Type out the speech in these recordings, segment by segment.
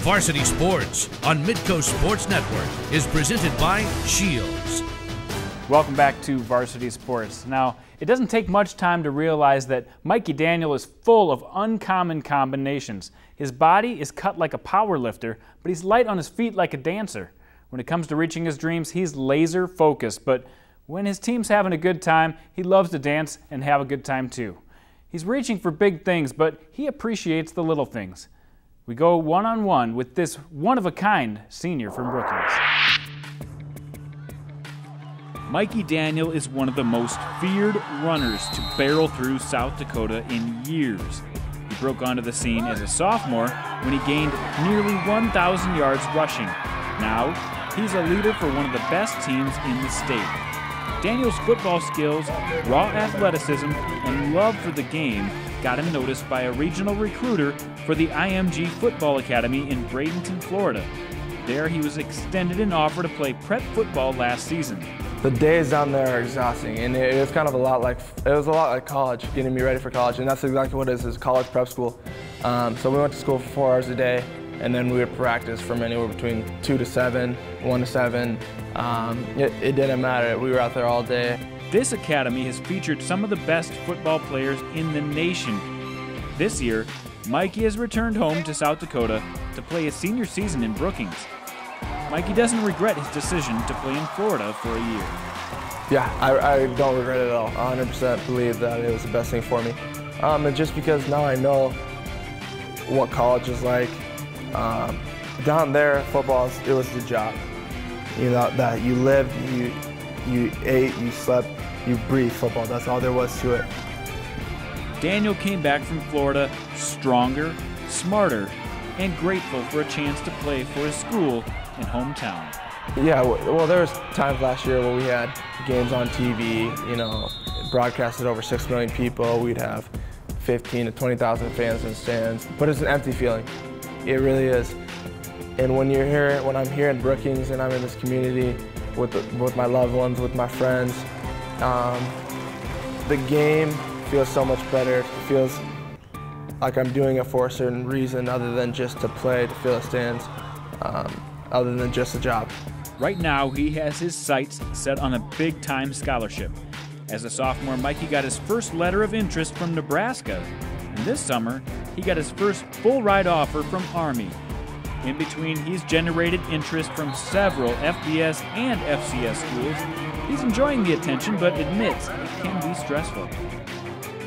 Varsity Sports on Midco Sports Network is presented by Shields. Welcome back to Varsity Sports. Now, it doesn't take much time to realize that Mikey Daniel is full of uncommon combinations. His body is cut like a power lifter, but he's light on his feet like a dancer. When it comes to reaching his dreams, he's laser focused, but when his team's having a good time, he loves to dance and have a good time too. He's reaching for big things, but he appreciates the little things. We go one-on-one with this one-of-a-kind senior from Brookings. Mikey Daniel is one of the most feared runners to barrel through South Dakota in years. He broke onto the scene as a sophomore when he gained nearly 1,000 yards rushing. Now, he's a leader for one of the best teams in the state. Daniel's football skills, raw athleticism, and love for the game got him noticed by a regional recruiter for the IMG Football Academy in Bradenton, Florida. There he was extended an offer to play prep football last season. The days down there are exhausting, and it was kind of a lot like college, getting me ready for college, and that's exactly what it is college prep school. So we went to school for 4 hours a day, and then we would practice from anywhere between 2 to 7, 1 to 7. It didn't matter. We were out there all day. This academy has featured some of the best football players in the nation. This year, Mikey has returned home to South Dakota to play his senior season in Brookings. Mikey doesn't regret his decision to play in Florida for a year. Yeah, I don't regret it at all. 100% believe that it was the best thing for me. And just because now I know what college is like. Down there, football, it was the job. You know, that you lived, you ate, you slept, you breathed football. That's all there was to it. Daniel came back from Florida stronger, smarter, and grateful for a chance to play for his school and hometown. Yeah, well, there was times last year where we had games on TV, you know, broadcasted over 6 million people. We'd have 15 to 20,000 fans in the stands, but it's an empty feeling. It really is. And when I'm here in Brookings and I'm in this community with my loved ones, with my friends, the game feels so much better. It feels like I'm doing it for a certain reason other than just to play, to fill the stands, other than just a job. Right now, he has his sights set on a big-time scholarship. As a sophomore, Mikey got his first letter of interest from Nebraska. And this summer, he got his first full-ride offer from Army. In between, he's generated interest from several FBS and FCS schools. He's enjoying the attention, but admits it can be stressful.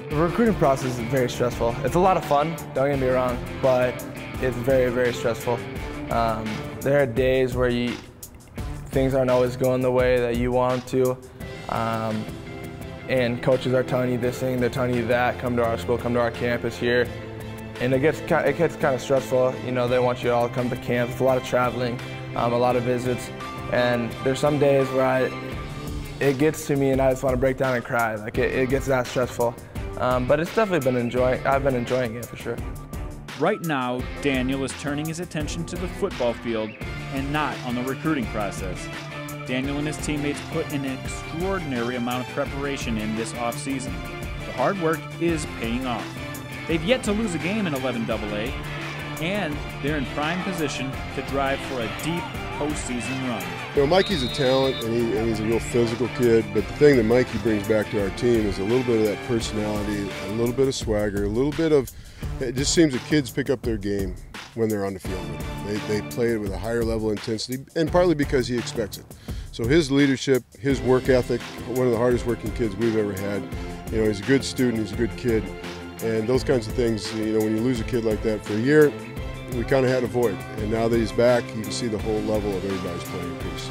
The recruiting process is very stressful. It's a lot of fun, don't get me wrong, but it's very, very stressful. There are days where things aren't always going the way that you want them to. And coaches are telling you this thing, they're telling you that, come to our school, come to our campus here. And it gets kind of stressful. You know, they want you all to come to camp. It's a lot of traveling, a lot of visits. And there's some days where it gets to me and I just want to break down and cry. Like it gets that stressful. But it's definitely I've been enjoying it for sure. Right now, Daniel is turning his attention to the football field and not on the recruiting process. Daniel and his teammates put in an extraordinary amount of preparation in this offseason. The hard work is paying off. They've yet to lose a game in 11AA, and they're in prime position to drive for a deep postseason run. You know, Mikey's a talent, and he's a real physical kid, but the thing that Mikey brings back to our team is a little bit of that personality, a little bit of swagger, a little bit of, it just seems that kids pick up their game when they're on the field with him. They play it with a higher level of intensity, and partly because he expects it. So his leadership, his work ethic, one of the hardest working kids we've ever had. You know, he's a good student, he's a good kid. And those kinds of things, you know, when you lose a kid like that for a year, we kind of had a void. And now that he's back, you can see the whole level of everybody's playing piece.